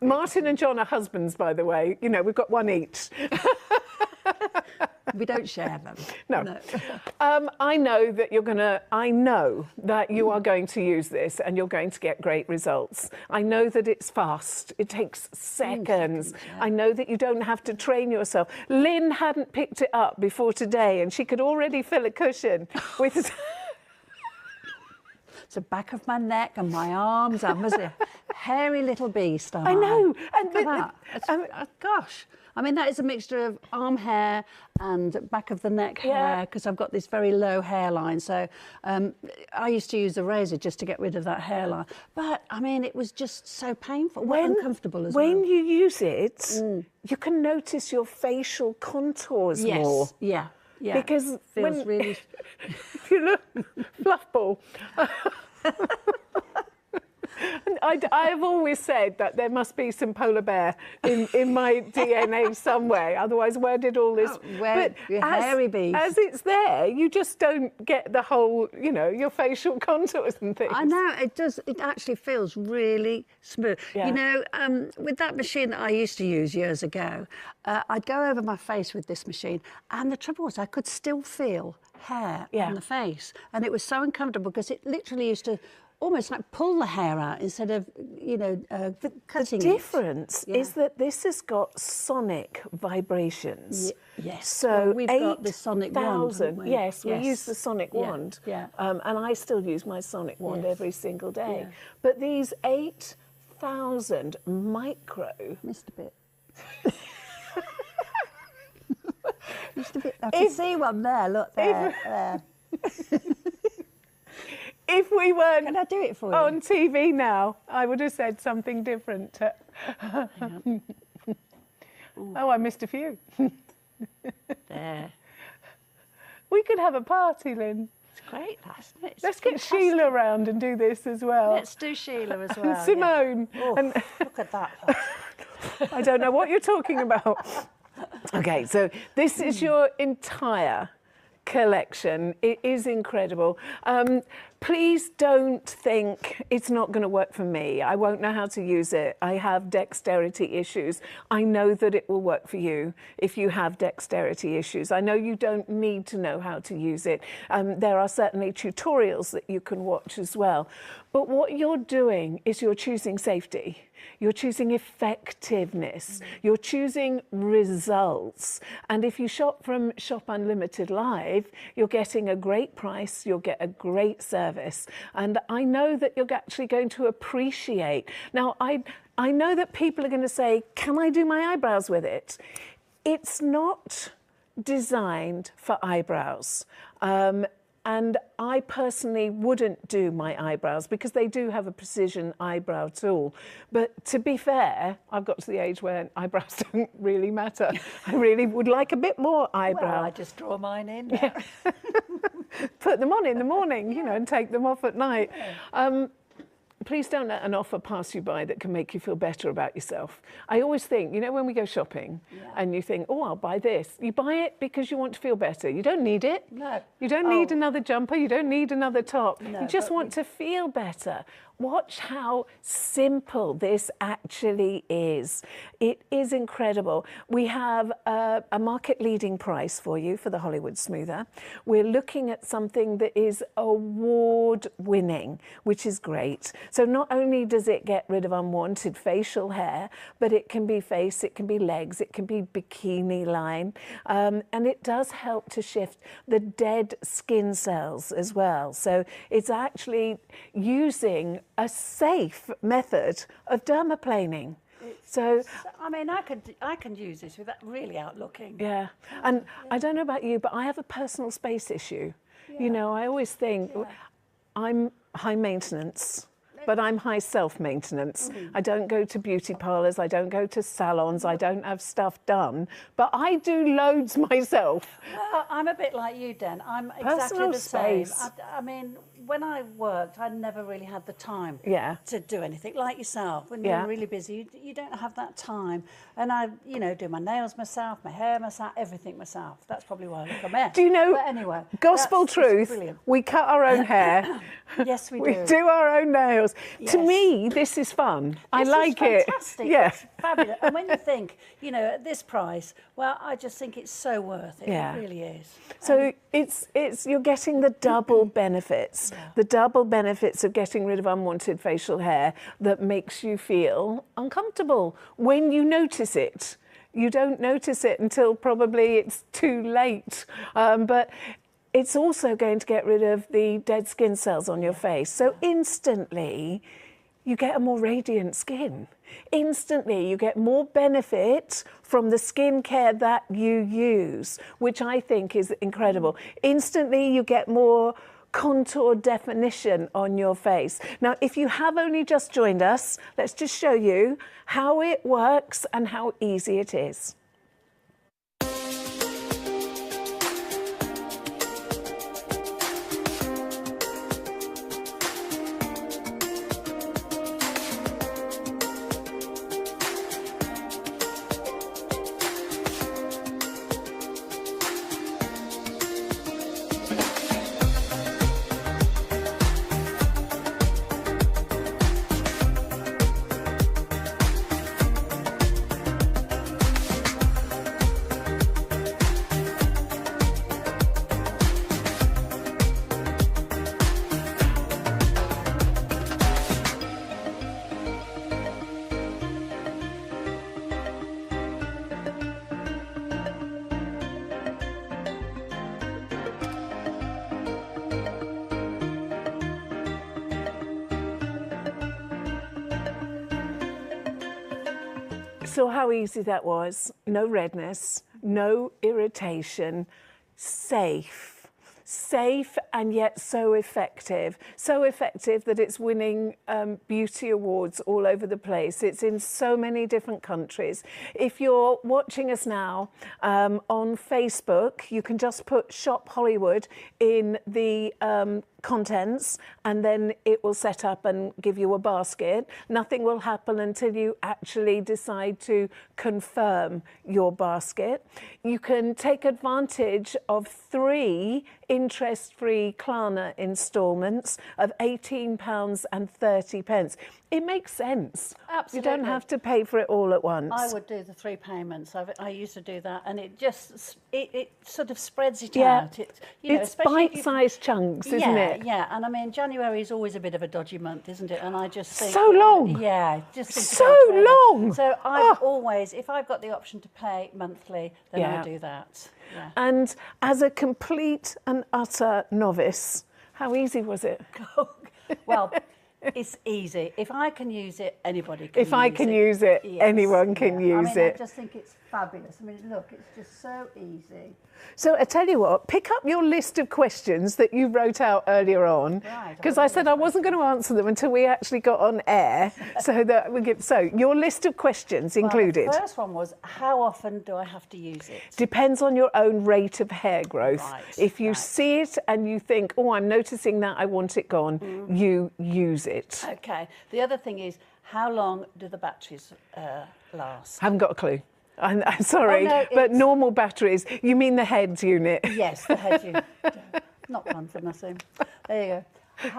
S1: Martin and John are husbands, by the way. You know, we've got one each.
S2: We don't share them.
S1: No. I know that you are going to use this and you're going to get great results. I know that it's fast. It takes seconds. I know that you don't have to train yourself. Lynn hadn't picked it up before today and she could already fill a cushion with...
S2: It's the back of my neck and my arms. I'm a hairy little beast.
S1: I know.
S2: And look at that. Gosh. I mean, that is a mixture of arm hair and back of the neck hair, because I've got this very low hairline. So I used to use a razor just to get rid of that hairline. But, I mean, it was just so painful, uncomfortable as well.
S1: When you use it, you can notice your facial contours more.
S2: Yeah. Yeah,
S1: because
S2: feels really...
S1: if you look fluff ball. I've always said that there must be some polar bear in my DNA somewhere. Otherwise, where did all this...
S2: hairy beast.
S1: As it's there, you just don't get the whole, you know, your facial contours and things.
S2: I know, it does. It actually feels really smooth.
S1: Yeah.
S2: You know, with that machine that I used to use years ago, I'd go over my face with this machine, and the trouble was I could still feel hair on the face, and it was so uncomfortable because it literally used to almost like pull the hair out instead of, you know, cutting it.
S1: The difference is that this has got sonic vibrations.
S2: Yes.
S1: So
S2: we've got the sonic wand.
S1: Yes, we use the sonic wand.
S2: Yeah.
S1: And I still use my sonic wand every single day.
S2: Yeah.
S1: But these 8,000 micro...
S2: Missed a bit. Missed a bit. I can see one there. Look there.
S1: If we weren't
S2: Can I do it for you?
S1: on TV now, I would have said something different. Oh, I missed a few.
S2: There.
S1: We could have a party, Lynn.
S2: It's great, isn't it?
S1: Let's get Sheila around and do this as well.
S2: Let's do Sheila as well.
S1: And Simone.
S2: Yeah. Oh,
S1: and
S2: look at that.
S1: I don't know what you're talking about. Okay, so this is your entire collection. It is incredible. Please don't think it's not going to work for me. I won't know how to use it. I have dexterity issues. I know that it will work for you if you have dexterity issues. I know you don't need to know how to use it. There are certainly tutorials that you can watch as well. But what you're doing is you're choosing safety. You're choosing effectiveness. You're choosing results. And if you shop from Shop Unlimited Live, you're getting a great price, you'll get a great service. And I know that you're actually going to appreciate. Now, I know that people are going to say, can I do my eyebrows with it? It's not designed for eyebrows. And I personally wouldn't do my eyebrows because they do have a precision eyebrow tool. But to be fair, I've got to the age where eyebrows don't really matter. I really would like a bit more eyebrow.
S3: Well, I just draw mine in.
S1: Yeah. Put them on in the morning, you know, and take them off at night. Please don't let an offer pass you by that can make you feel better about yourself. I always think, you know, when we go shopping and you think, oh, I'll buy this. You buy it because you want to feel better. You don't need it.
S3: No.
S1: You don't need another jumper. You don't need another top.
S3: No,
S1: you just want to feel better. Watch how simple this actually is. It is incredible. We have a market-leading price for you for the Hollywood Smoother. We're looking at something that is award-winning, which is great. So not only does it get rid of unwanted facial hair, but it can be face, it can be legs, it can be bikini line, and it does help to shift the dead skin cells as well. So it's actually using a safe method of dermaplaning. So,
S3: I mean, I can use this without really out looking.
S1: yeah. And I don't know about you, but I have a personal space issue. You know, I always think I'm high maintenance, but I'm high self-maintenance. I don't go to beauty parlours, I don't go to salons, I don't have stuff done, but I do loads myself.
S3: Well, I'm a bit like you, Den. I'm exactly
S1: Personal
S3: the same.
S1: space.
S3: I mean, when I worked, I never really had the time
S1: Yeah.
S3: to do anything. Like yourself, when
S1: Yeah.
S3: you're really busy, you don't have that time. And I, you know, do my nails myself, my hair myself, everything myself. That's probably why I look a mess.
S1: Do you know,
S3: But anyway,
S1: gospel
S3: that's
S1: truth,
S3: brilliant.
S1: we cut our own hair.
S3: Yes, we
S1: We
S3: do.
S1: do our own nails. To
S3: Yes.
S1: me, this is fun. I
S3: This is
S1: like it.
S3: fantastic.
S1: Yeah.
S3: It's fabulous. And when you think, you know, at this price, well, I just think it's so worth it.
S1: Yeah.
S3: It really is.
S1: So it's you're getting the double benefits, the double benefits of getting rid of unwanted facial hair that makes you feel uncomfortable when you notice it. You don't notice it until probably it's too late. But it's also going to get rid of the dead skin cells on your face. So instantly, you get a more radiant skin. Instantly, you get more benefit from the skincare that you use, which I think is incredible. Instantly, you get more contour definition on your face. Now, if you have only just joined us, let's just show you how it works and how easy it is. Saw how easy that was. No redness, no irritation, safe. safe and yet so effective. So effective that it's winning beauty awards all over the place. It's in so many different countries. If you're watching us now on Facebook, you can just put Shop Hollywood in the contents, and then it will set up and give you a basket. Nothing will happen until you actually decide to confirm your basket. You can take advantage of 3 interest-free Klarna instalments of £18.30. It makes sense.
S3: Absolutely.
S1: You don't have to pay for it all at once.
S3: I would do the 3 payments. I used to do that, and it just it sort of spreads it
S1: Yeah.
S3: out.
S1: It's bite-sized chunks, isn't it?
S3: Yeah, and I mean January is always a bit of a dodgy month, isn't it? And I just think
S1: So long.
S3: Yeah, just think
S1: So
S3: about it.
S1: long.
S3: So I've always, if I've got the option to pay monthly, then
S1: Yeah.
S3: I do that. Yeah.
S1: And as a complete and utter novice, how easy was it?
S3: Well, it's easy. If I can use it, anybody can.
S1: If I can use it,
S3: Yes,
S1: anyone can use
S3: I mean,
S1: it.
S3: I just think it's fabulous. I mean, look, it's just so easy.
S1: So I tell you what, pick up your list of questions that you wrote out earlier on,
S3: Right,
S1: because I said I wasn't going to answer them until we actually got on air. So that we give. So your list of questions included.
S3: Well, the first one was, how often do I have to use it?
S1: Depends on your own rate of hair growth.
S3: Right,
S1: If you
S3: right.
S1: see it and you think, oh, I'm noticing that, I want it gone, you use it.
S3: Okay. The other thing is, how long do the batteries last?
S1: Haven't got a clue. I'm sorry,
S3: Oh, no,
S1: but
S3: it's-
S1: normal batteries, you mean the head unit?
S3: Yes, the head unit. Not one for nothing. There you go.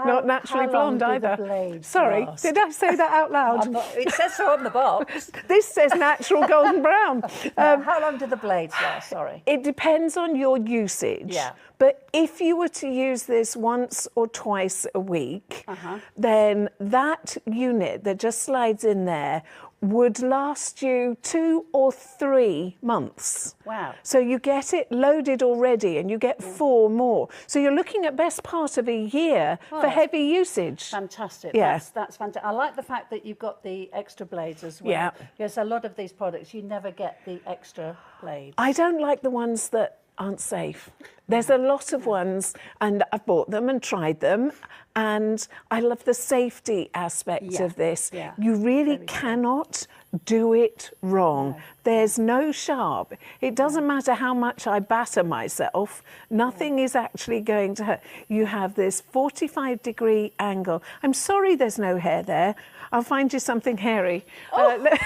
S1: Not naturally
S3: how long
S1: blonde
S3: do the
S1: either.
S3: blades
S1: Sorry,
S3: last?
S1: did I say that out loud?
S3: It says so on the box.
S1: This says natural golden brown.
S3: How long do the blades last? Sorry.
S1: It depends on your usage.
S3: Yeah.
S1: But if you were to use this once or twice a week,
S3: Uh-huh.
S1: then that unit that just slides in there would last you 2 or 3 months.
S3: Wow.
S1: So you get it loaded already and you get 4 more. So you're looking at best part of a year for
S3: that's
S1: heavy usage.
S3: Fantastic.
S1: Yeah.
S3: That's fantastic. I like the fact that you've got the extra blades as well.
S1: Yeah.
S3: Because a lot of these products, you never get the extra blades.
S1: I don't like the ones that aren't safe. There's a lot of ones, and I've bought them and tried them, and I love the safety aspect of this.
S3: yeah.
S1: You really
S3: Very
S1: cannot do it wrong. There's no sharp. It doesn't matter how much I batter myself, nothing is actually going to hurt. You have this 45-degree angle. I'm sorry there's no hair there. I'll find you something hairy.
S3: There.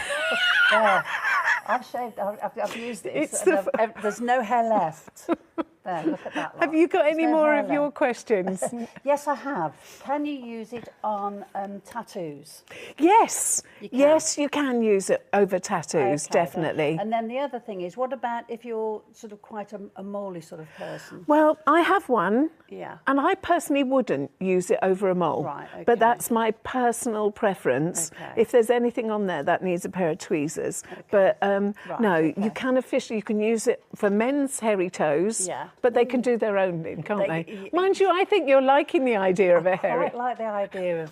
S3: I've shaved. I've used this.
S1: It's
S3: and there's no hair left. There, look at that.
S1: Have you got any
S3: no
S1: more
S3: hair
S1: of your
S3: left.
S1: questions?
S3: Yes, I have. Can you use it on tattoos?
S1: Yes.
S3: You can.
S1: Yes, you can use it over tattoos,
S3: Okay,
S1: definitely.
S3: And then the other thing is, what about if you're sort of quite a moly sort of person?
S1: Well, I have one,
S3: Yeah.
S1: and I personally wouldn't use it over a mole.
S3: Right, okay.
S1: But that's my personal preference.
S3: Okay.
S1: If there's anything on there, that needs a pair of tweezers. But no,
S3: okay.
S1: you can officially, you can use it for men's hairy toes,
S3: Yeah.
S1: but they can do their own in, can't
S3: They-
S1: they? Mind you, I think you're liking the idea of a hairy.
S3: Quite like the idea of,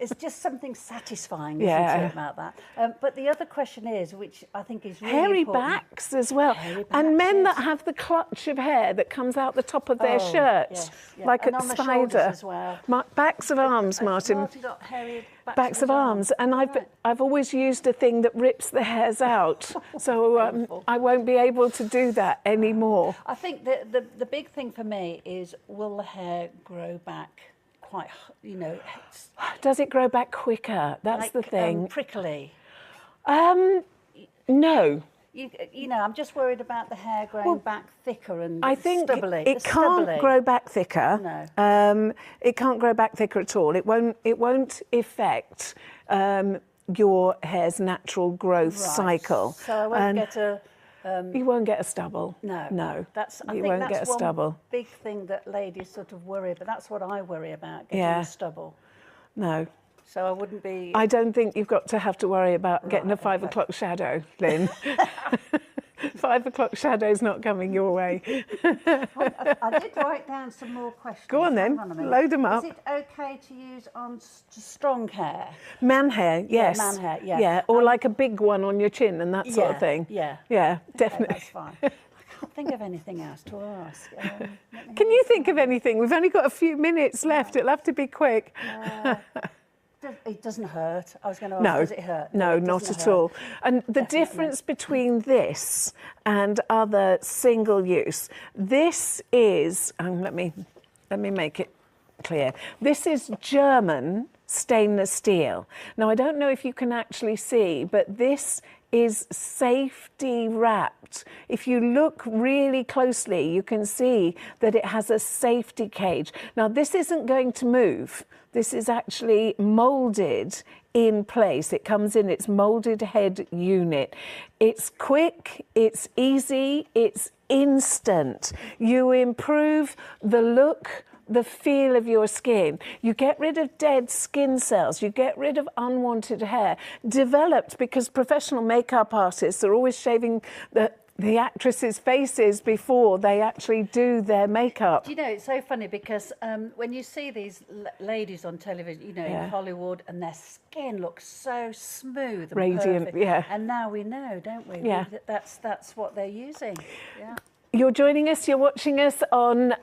S3: it's just something satisfying,
S1: Yeah.
S3: isn't it, about that? But the other question is, which I think is really
S1: Hairy
S3: important.
S1: backs as well.
S3: Hairy
S1: And
S3: backs,
S1: men
S3: yes.
S1: that have the clutch of hair that comes out the top of their
S3: Oh,
S1: shirt,
S3: yes, yeah.
S1: like
S3: And
S1: a
S3: on the shoulders
S1: spider.
S3: as well.
S1: Backs of arms, Martin.
S3: Martin got hairy
S1: Backs of arms, and
S3: Right.
S1: I've always used a thing that rips the hairs out, so
S3: Painful.
S1: I won't be able to do that anymore.
S3: I think the big thing for me is, will the hair grow back quite,
S1: Does it grow back quicker? That's
S3: like,
S1: the thing.
S3: prickly?
S1: No,
S3: I'm just worried about the hair growing back thicker and
S1: I think
S3: stubbly.
S1: it can't
S3: stubbly.
S1: grow back thicker.
S3: No.
S1: It can't grow back thicker at all. It won't affect your hair's natural growth
S3: Right.
S1: cycle.
S3: So I won't
S1: And
S3: get a.
S1: you won't get a stubble.
S3: No,
S1: No.
S3: I
S1: you
S3: think
S1: won't
S3: that's
S1: get a
S3: one
S1: stubble.
S3: big thing that ladies sort of worry, but that's what I worry about, getting
S1: Yeah.
S3: a stubble.
S1: No.
S3: So I wouldn't be.
S1: I don't think you've got to have to worry about getting a
S3: Right,
S1: 5 o'clock shadow, Lynn. 5 o'clock shadow's not coming your way.
S3: I did write down some more questions.
S1: Go on then,
S3: Hang a minute.
S1: load 'em up.
S3: Is it okay to use on strong hair?
S1: Man hair, yes.
S3: man hair, yeah.
S1: Yeah, or like a big one on your chin and that sort of thing.
S3: Yeah.
S1: Yeah,
S3: Okay,
S1: definitely.
S3: that's fine. can't think of anything else to ask.
S1: Can you think of anything? We've only got a few minutes left. It'll have to be quick.
S3: It doesn't hurt. I was going to ask,
S1: No,
S3: does it hurt?
S1: no, not at all. And the difference between this and other single use, this is, let me make it clear. This is German stainless steel. Now, I don't know if you can actually see, but this is safety wrapped. If you look really closely, you can see that it has a safety cage. Now, this isn't going to move. This is actually molded in place. It comes in its molded head unit. It's quick, it's easy, it's instant. You improve the look, the feel of your skin. You get rid of dead skin cells. You get rid of unwanted hair. Developed because professional makeup artists are always shaving the actresses' faces before they actually do their makeup.
S3: Do you know, it's so funny because when you see these ladies on television, you know, in Hollywood, and their skin looks so smooth and
S1: radiant,
S3: perfect.
S1: yeah.
S3: And now we know, don't we?
S1: Yeah.
S3: That's what they're using. Yeah.
S1: You're joining us, you're watching us on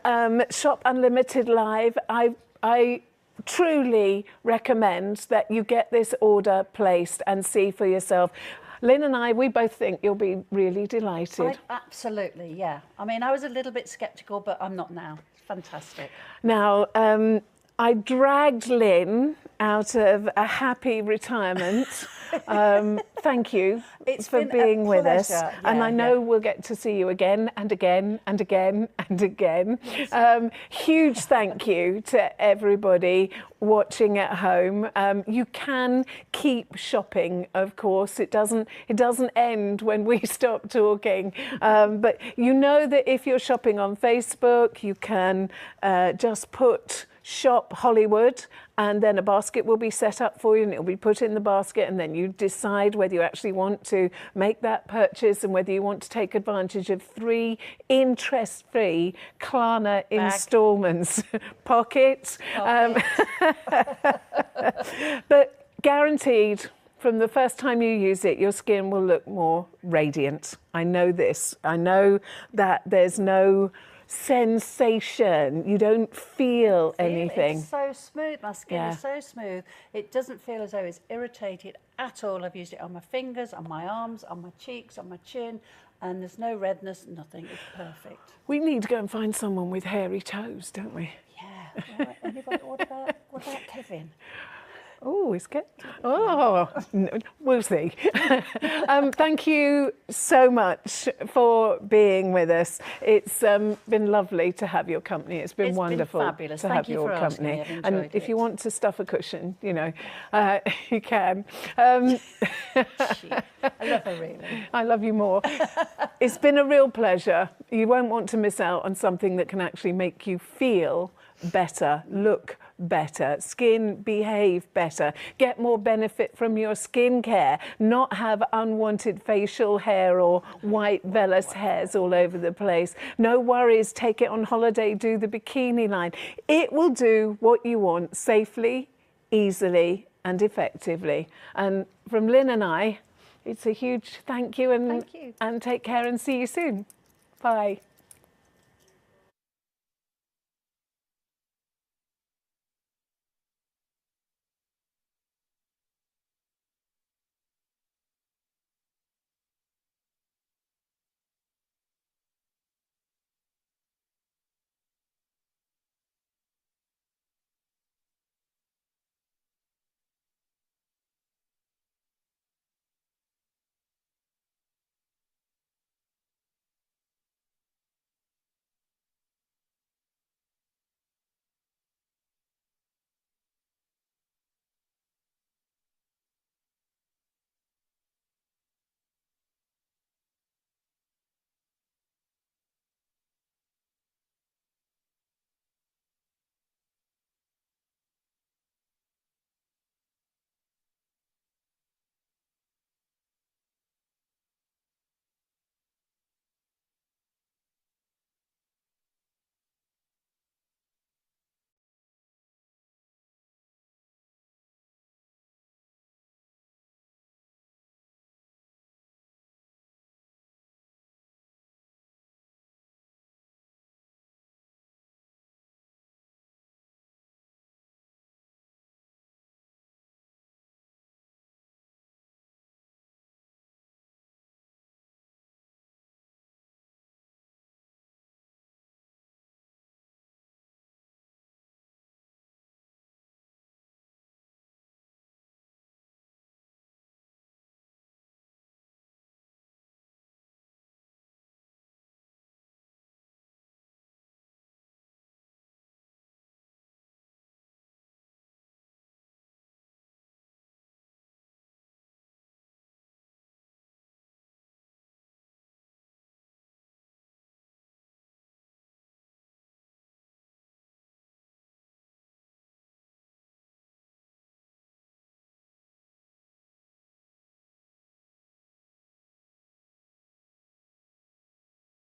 S1: Shop Unlimited Live. I truly recommend that you get this order placed and see for yourself. Lynn and I, we both think you'll be really delighted.
S3: Absolutely, yeah. I mean, I was a little bit sceptical, but I'm not now. It's fantastic.
S1: Now, I dragged Lynn out of a happy retirement. Thank you for being with us.
S3: Yeah,
S1: and I know we'll get to see you again and again and again and again. Huge thank you to everybody watching at home. You can keep shopping, of course. It doesn't end when we stop talking. But you know that if you're shopping on Facebook, you can just put Shop Hollywood, and then a basket will be set up for you and it'll be put in the basket, and then you decide whether you actually want to make that purchase and whether you want to take advantage of 3 interest-free Klarna instalments. Pockets. But guaranteed, from the first time you use it, your skin will look more radiant. I know this. I know that there's no sensation. You don't feel anything.
S3: It's so smooth. My skin is so smooth. It doesn't feel as though it's irritated at all. I've used it on my fingers, on my arms, on my cheeks, on my chin, and there's no redness, nothing. It's perfect.
S1: We need to go and find someone with hairy toes, don't we?
S3: Yeah. Right. Anybody, what about Kevin?
S1: Oh, he's good. Oh, no, we'll see. Thank you so much for being with us. It's been lovely to have your company. It's been wonderful
S3: fabulous.
S1: to have your company. And if you want to stuff a cushion, you know, you can.
S3: I love her, really.
S1: I love you more. It's been a real pleasure. You won't want to miss out on something that can actually make you feel better, look better, skin behave better, get more benefit from your skincare, not have unwanted facial hair or white vellus hairs all over the place. No worries, take it on holiday, do the bikini line. It will do what you want safely, easily and effectively. And from Lynn and I, it's a huge thank you and take care and see you soon. Bye.